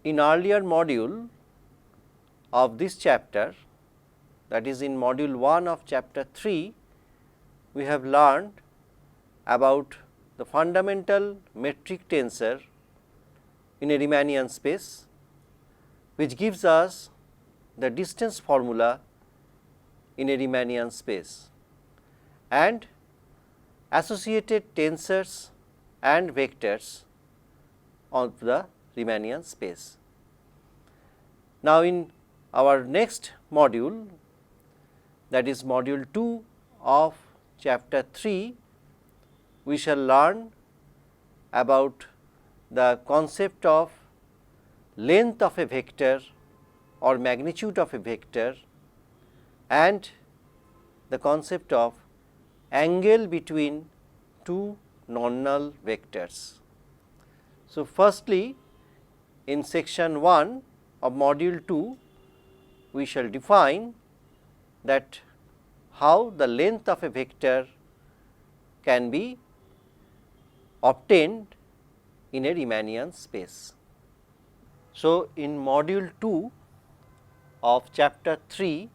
in earlier module of this chapter, that is in module 1 of chapter 3, we have learned about the fundamental metric tensor in a Riemannian space, which gives us the distance formula in a Riemannian space and associated tensors and vectors of the Riemannian space. Now, in our next module, that is module 2 of chapter 3, we shall learn about the concept of length of a vector or magnitude of a vector and the concept of angle between two non-null vectors. So, firstly, in section 1 of module 2, we shall define that how the length of a vector can be obtained in a Riemannian space. So, in module 2 of chapter 3,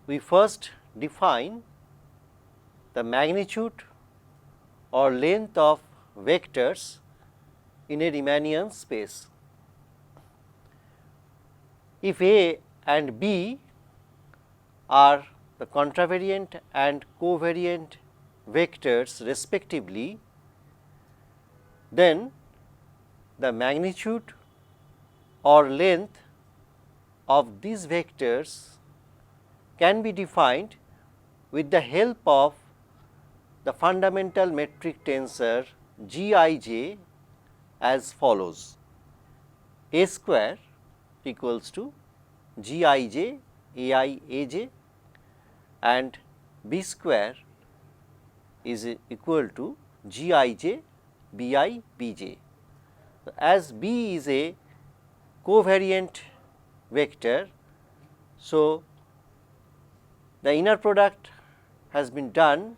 we first define the magnitude or length of vectors in a Riemannian space. If A and B are the contravariant and covariant vectors respectively, then the magnitude or length of these vectors can be defined with the help of the fundamental metric tensor Gij as follows: A square equals to Gij Ai Aj and B square is equal to Gij Bi Bj. As B is a covariant vector, so the inner product has been done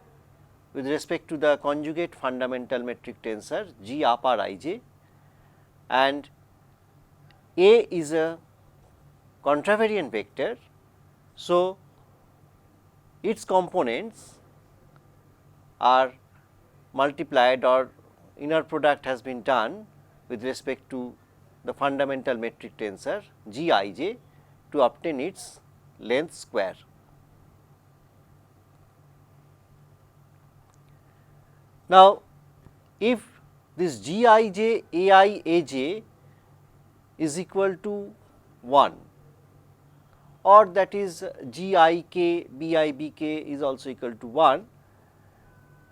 with respect to the conjugate fundamental metric tensor G upper Ij, and A is a contravariant vector. So, its components are multiplied or inner product has been done with respect to the fundamental metric tensor Gij to obtain its length square. Now, if this Gij Ai Aj is equal to 1 or that is Gik Bi Bk is also equal to 1,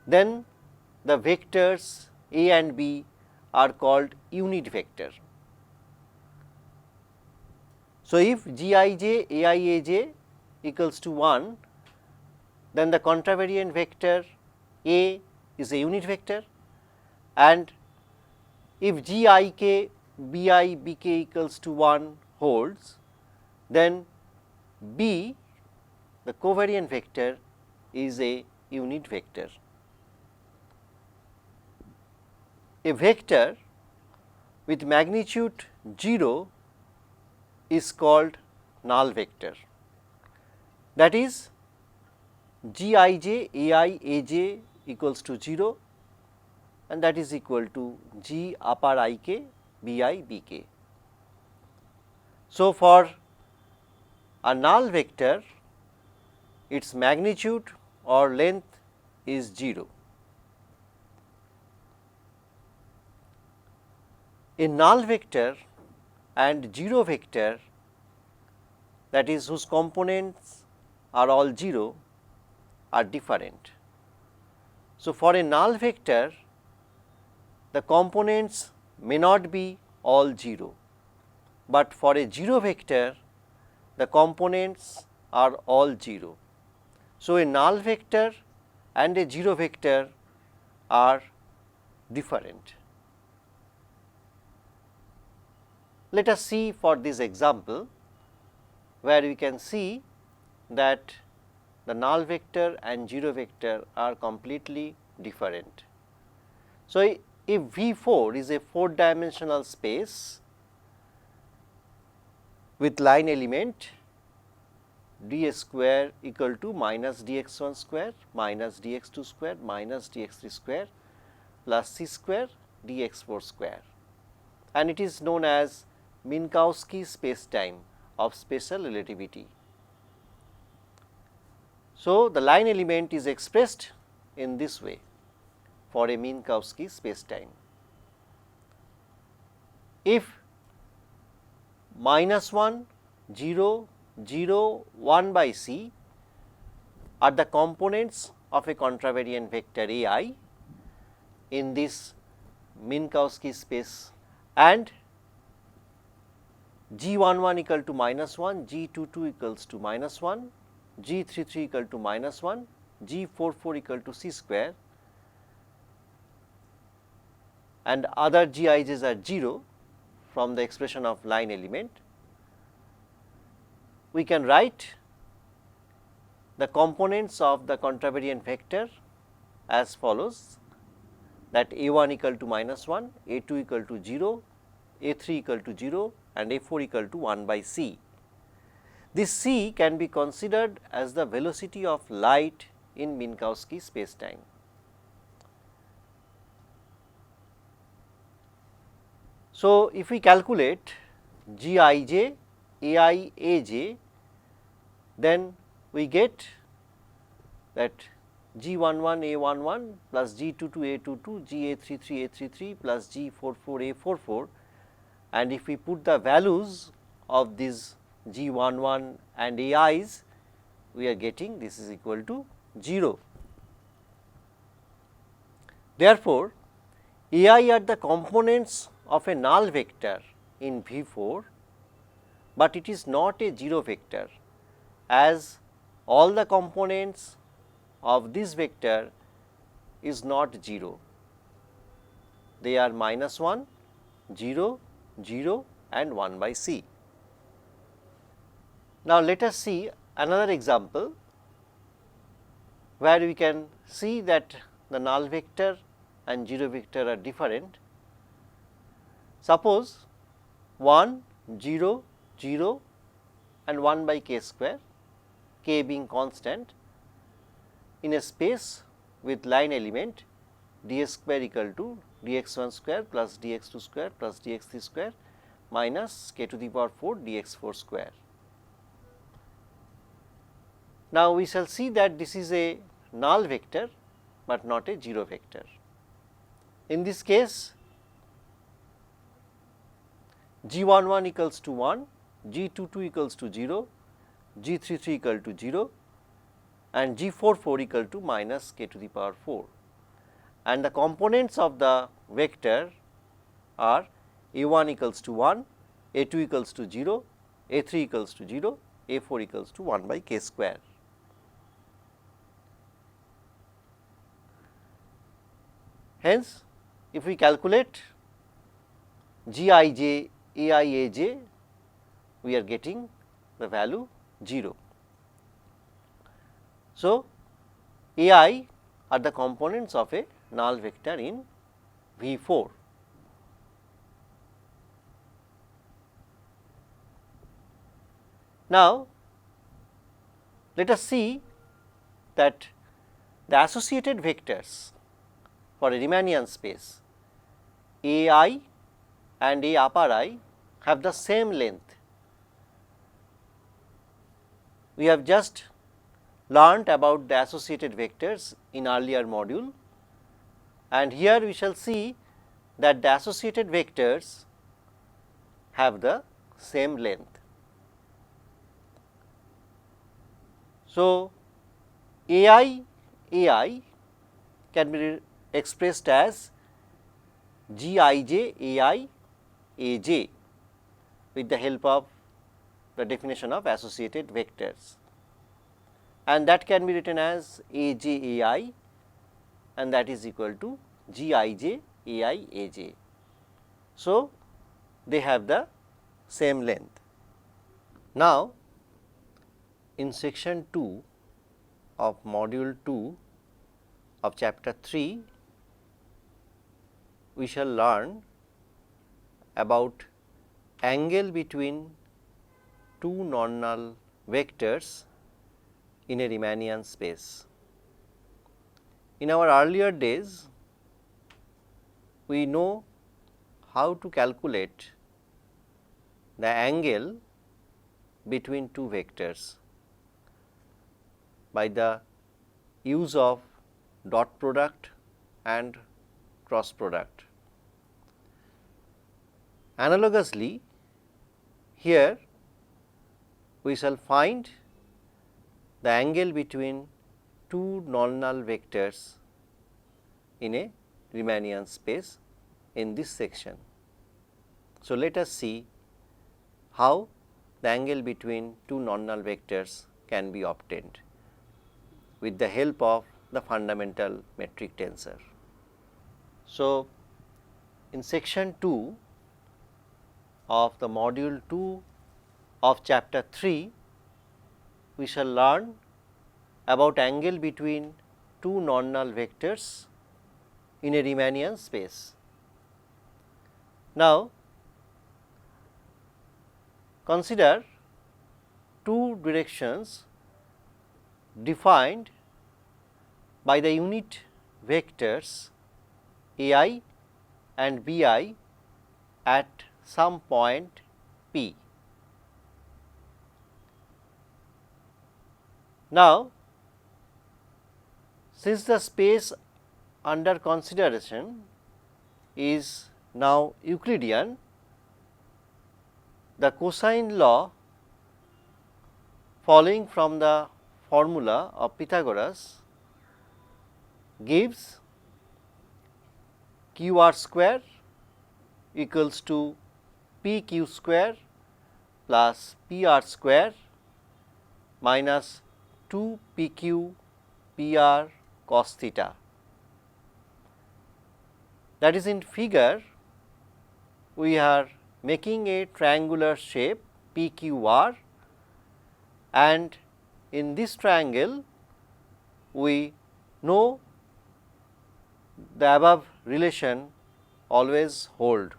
then the vectors A and B are called unit vector. So, if Gij Ai Aj equals to 1, then the contravariant vector A is a unit vector, and if Gik Bi Bk equals to 1 holds, then B, the covariant vector, is a unit vector. A vector with magnitude 0 is called null vector, that is Gij Ai Aj equals to 0 and that is equal to G upper Ik Bi Bk. So, for a null vector, its magnitude or length is 0. A null vector and 0 vector, that is whose components are all 0, are different. So, for a null vector, the components may not be all 0, but for a 0 vector, the components are all 0. So, a null vector and a 0 vector are different. Let us see for this example, where we can see that the null vector and 0 vector are completely different. So, if V4 is a 4-dimensional space, with line element d square equal to minus dx1 square minus dx2 square minus dx3 square plus c square dx4 square, and it is known as Minkowski space-time of special relativity. So, the line element is expressed in this way for a Minkowski space-time. If minus 1, 0, 0, 1 by c are the components of a contravariant vector A I in this Minkowski space, and G11 equal to minus 1, G22 equals to minus 1, G33 equal to minus 1, G44 equal to c square, and other Gij's are 0 from the expression of line element, we can write the components of the contravariant vector as follows, that A1 equal to minus 1, A2 equal to 0, A3 equal to 0 and A4 equal to 1 by c. This c can be considered as the velocity of light in Minkowski space-time. So, if we calculate Gij, Ai, Aj, then we get that G11 A11 plus G22 A22, GA33 A33 plus G44 A44, and if we put the values of these G11 and Ai's, we are getting this is equal to 0. Therefore, Ai are the components of a null vector in V4, but it is not a 0 vector, as all the components of this vector is not 0. They are minus 1, 0, 0 and 1 by c. Now, let us see another example where we can see that the null vector and 0 vector are different. Suppose 1, 0, 0 and 1 by k square, k being constant, in a space with line element ds square equal to dx1 square plus dx2 square plus dx3 square minus k to the power 4 dx4 square. Now, we shall see that this is a null vector, but not a 0 vector. In this case, G11 equals to 1, G22 equals to 0, G33 equal to 0 and G44 equal to minus k to the power 4, and the components of the vector are A1 equals to 1, A2 equals to 0, A3 equals to 0, A4 equals to 1 by k square. Hence, if we calculate Gij, Ai, Aj, we are getting the value 0. So, Ai are the components of a null vector in V4. Now, let us see that the associated vectors for a Riemannian space Ai and A upper I have the same length. We have just learnt about the associated vectors in earlier module, and here we shall see that the associated vectors have the same length. So, Ai can be expressed as Gij, Ai, Aj with the help of the definition of associated vectors, and that can be written as Aj, Ai, and that is equal to Gij, Ai, Aj. So, they have the same length. Now, in section 2 of module 2 of chapter 3, we shall learn about angle between two non-null vectors in a Riemannian space. In our earlier days, we know how to calculate the angle between two vectors by the use of dot product and cross product. Analogously, here we shall find the angle between two non-null vectors in a Riemannian space in this section. So, let us see how the angle between two non-null vectors can be obtained with the help of the fundamental metric tensor. So, in section 2 of the module 2 of chapter 3, we shall learn about angle between two non-null vectors in a Riemannian space. Now, consider two directions defined by the unit vectors a I and b I at some point P. Now, since the space under consideration is now Euclidean, the cosine law following from the formula of Pythagoras gives q r square equals to p q square plus p r square minus 2 p q p r cos theta. That is, in figure we are making a triangular shape p q r, and in this triangle we know the above relation always hold,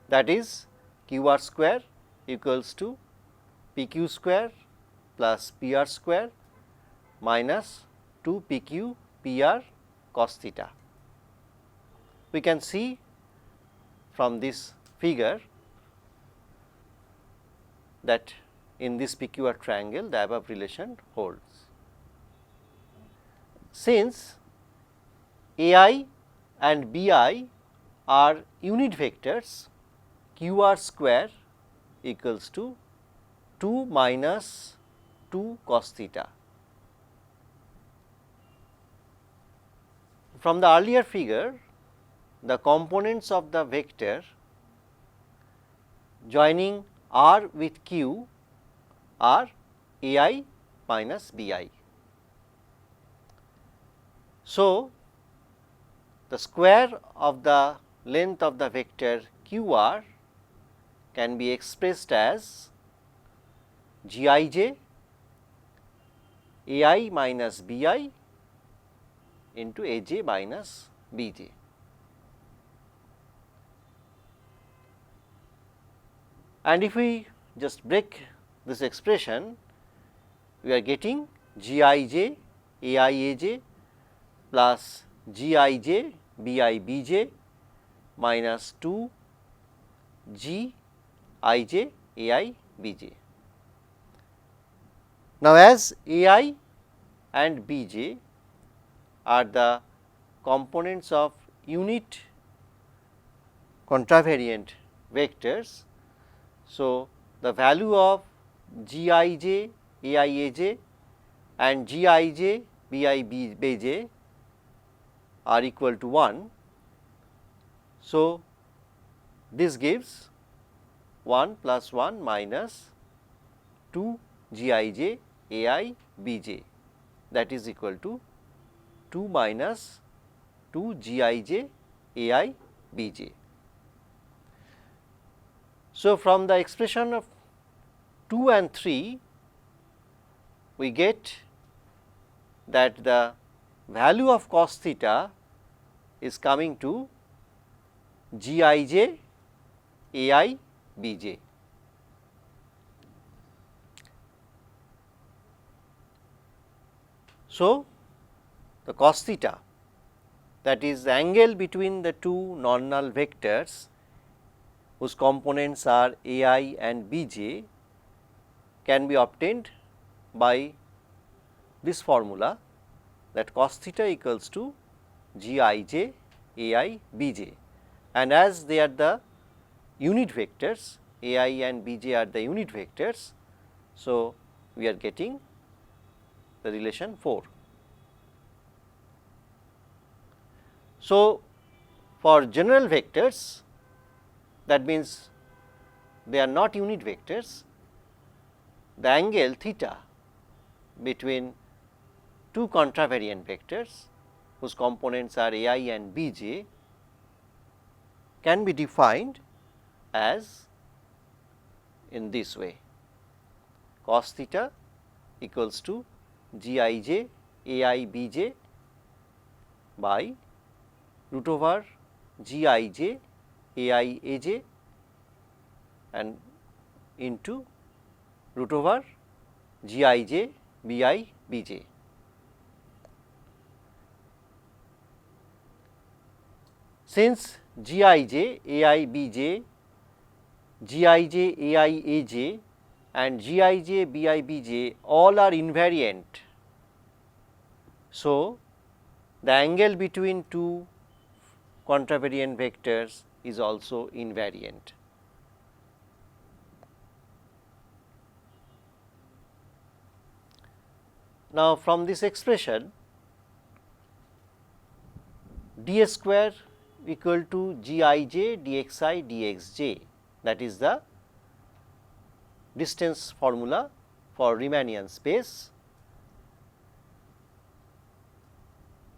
that is q r square equals to p q square plus p r square minus 2 p q p r cos theta. We can see from this figure that in this PQR triangle the above relation holds. Since AI and BI are unit vectors, QR square equals to 2 minus 2 cos theta. From the earlier figure, the components of the vector joining R with Q are AI minus BI. So, the square of the length of the vector QR can be expressed as Gij AI minus BI into AJ minus BJ. And if we just break this expression, we are getting Gij Aij plus Gij Bij minus 2 Gij Ai Bj. Now, as Ai and Bj are the components of unit contravariant vectors, so the value of Gij Aij and Gij Bj are equal to 1. So, this gives 1 plus 1 minus 2 Gij Ai Bj, that is equal to 2 minus 2 Gij Ai Bj. So, from the expression of 2 and 3, we get that the value of cos theta is coming to Gij Ai Bj. So, the cos theta, that is the angle between the two non-null vectors whose components are a I and b j, can be obtained by this formula, that cos theta equals to g I j a I b j, and as they are the unit vectors, a I and b j are the unit vectors. So, we are getting the relation 4. So, for general vectors, that means they are not unit vectors, the angle theta between two contravariant vectors whose components are a I and b j can be defined as in this way: cos theta equals to g I j a I b j by root over g I j a I a j and into root over g I j b I b j. Since g I j a I b j, g I j a I a j and g I j b I b j all are invariant, so the angle between two contravariant vectors is also invariant. Now, from this expression, d square equal to g I j dxi dxj, that is the distance formula for Riemannian space.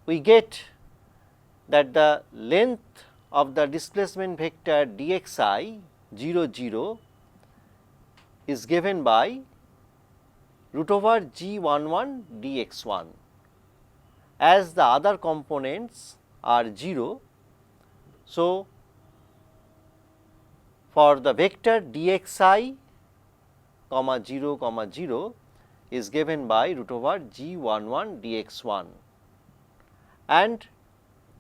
We get that the length of the displacement vector dxi 0 0 is given by root over g11 dx1, as the other components are 0. So, for the vector dxi comma 0 is given by root over g11 dx1, and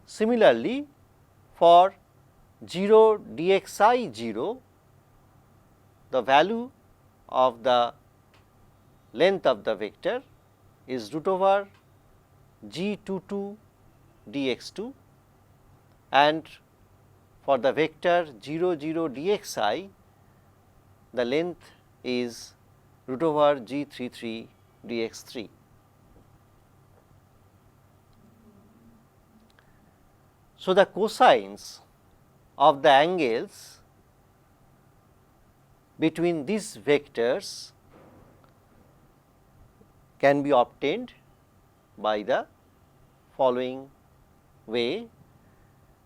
similarly for 0 dxi 0, the value of the length of the vector is root over g22 dx2, and for the vector 0 0 dxi, the length is root over g33 dx3. So, the cosines of the angles between these vectors can be obtained by the following way,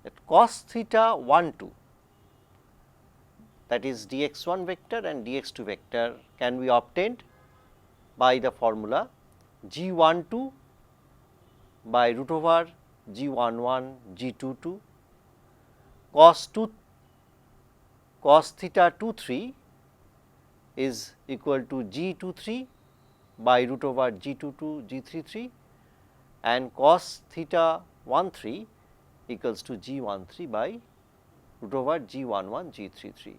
that cos theta 1 2, that is dx1 vector and dx2 vector, can be obtained by the formula g12 by root over g11 g22, cos theta 23 is equal to g23 by root over g22 g33, and cos theta 13 equals to g13 by root over g11 g33.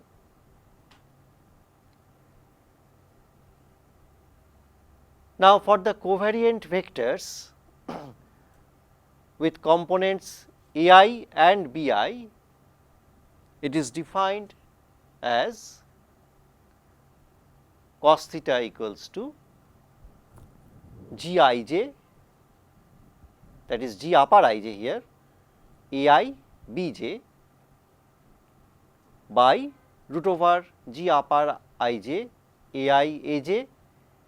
Now, for the covariant vectors with components a I and b I, it is defined as cos theta equals to g I j, that is g upper I j here, a I b j by root over g upper I j a I a j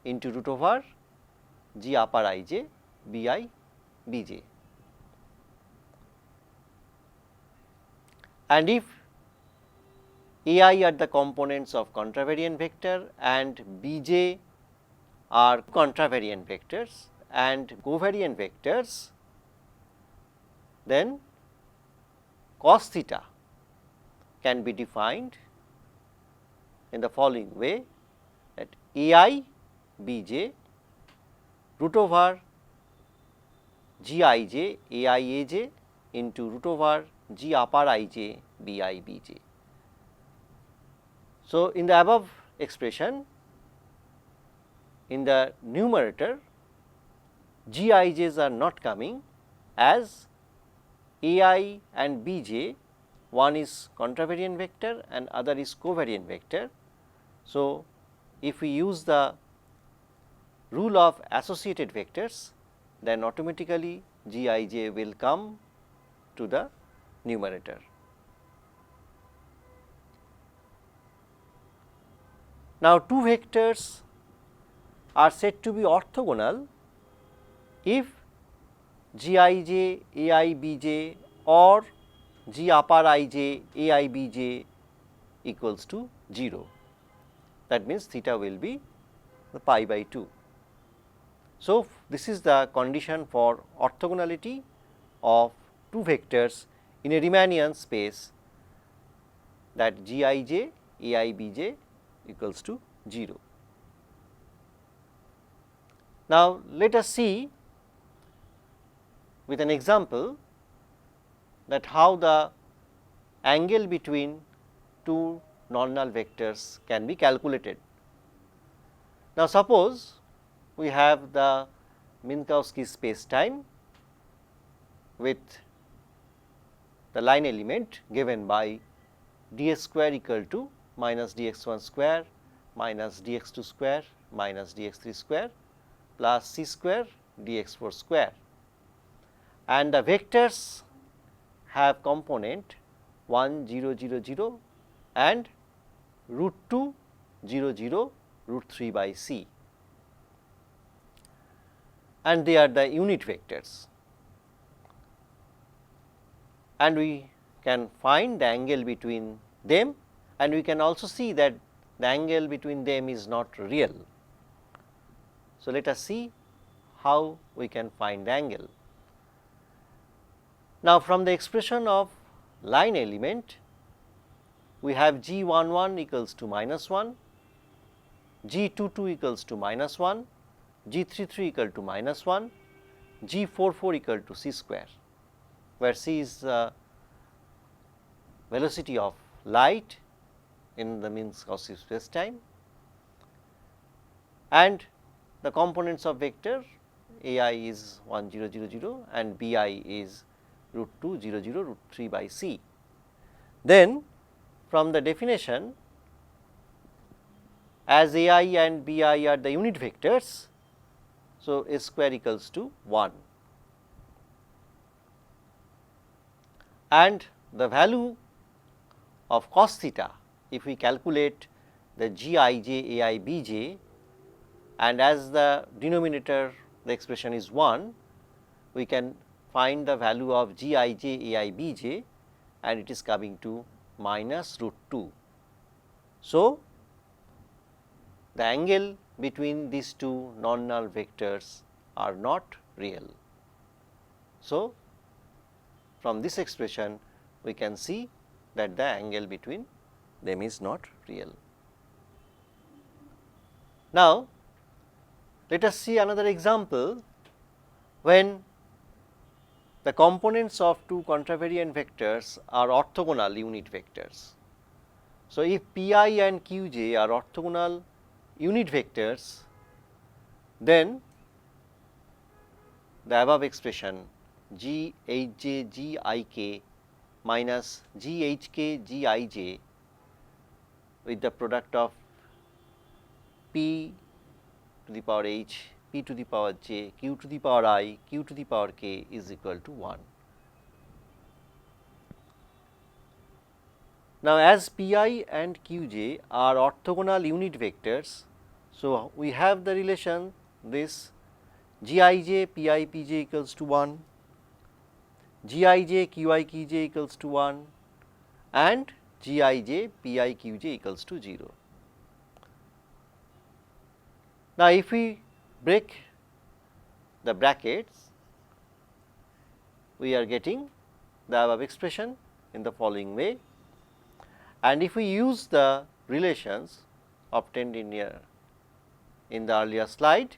into root over g upper I j b I b j. And if a I are the components of contravariant vector and b j are contravariant vectors and covariant vectors, then cos theta can be defined in the following way, that a I b j root over G I j A I A j into root over G upper I j B I B j. So, in the above expression, in the numerator G I j's are not coming, as A I and B j, one is contravariant vector and other is covariant vector. So, if we use the rule of associated vectors, then automatically G I j will come to the numerator. Now, two vectors are said to be orthogonal if G I j A I B j or G upper I j A I B j equals to 0. That means, theta will be the pi by 2. So, this is the condition for orthogonality of two vectors in a Riemannian space, that G I j A I B j equals to 0. Now, let us see with an example that how the angle between two non-null vectors can be calculated. Now, suppose we have the Minkowski space time with the line element given by dx square equal to minus dx1 square minus dx2 square minus dx3 square plus c square dx4 square, and the vectors have component 1 0 0 0 and root 2 0 0 root 3 by c, and they are the unit vectors, and we can find the angle between them, and we can also see that the angle between them is not real. So, let us see how we can find the angle. Now, from the expression of line element, we have G 1 1 equals to minus 1, G 2 2 equals to minus 1, G 3 3 equal to minus 1, G 4 4 equal to c square, where c is velocity of light in the Minkowski space time, and the components of vector A I is 1 0 0 0 and B I is root 2 0 0 root 3 by c. Then from the definition, as A I and B I are the unit vectors, so A square equals to 1, and the value of cos theta, if we calculate the G I j A I B j, and as the denominator the expression is 1, we can find the value of G I j A I B j, and it is coming to minus root 2. So, the angle between these two non-null vectors are not real. So, from this expression we can see that the angle between them is not real. Now, let us see another example when the components of two contravariant vectors are orthogonal unit vectors. So, if P I and Q j are orthogonal unit vectors, then the above expression G H j G I k minus G H k G I j with the product of P to the power h, P to the power j, Q to the power I, Q to the power k is equal to 1. Now, as P I and Q j are orthogonal unit vectors, so we have the relation this G I j P I P j equals to 1, G I j Q I Q j equals to 1, and G I j P I Q j equals to 0. Now, if we break the brackets, we are getting the above expression in the following way, and if we use the relations obtained in the earlier slide,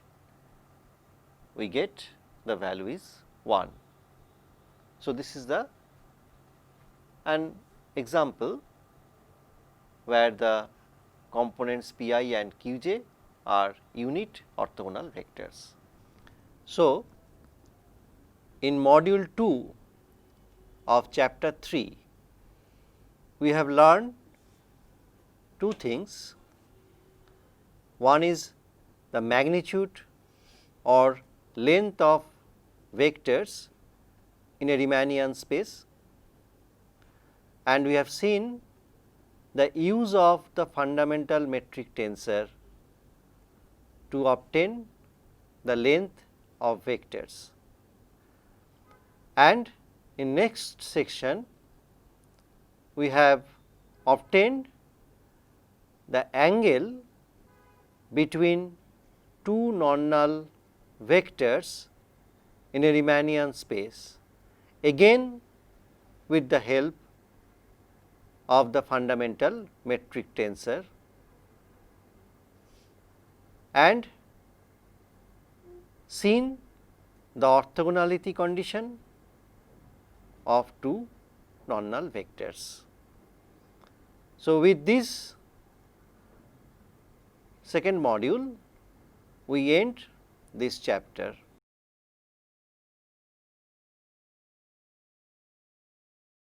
we get the value is 1. So, this is the an example where the components P I and Q j are unit orthogonal vectors. So, in module 2 of chapter 3, we have learned two things. One is the magnitude or length of vectors in a Riemannian space, and we have seen the use of the fundamental metric tensor to obtain the length of vectors. And in next section, we have obtained the angle between two non-null vectors in a Riemannian space, again with the help of the fundamental metric tensor, and seen the orthogonality condition of two non-null vectors. So, with this second module, we end this chapter.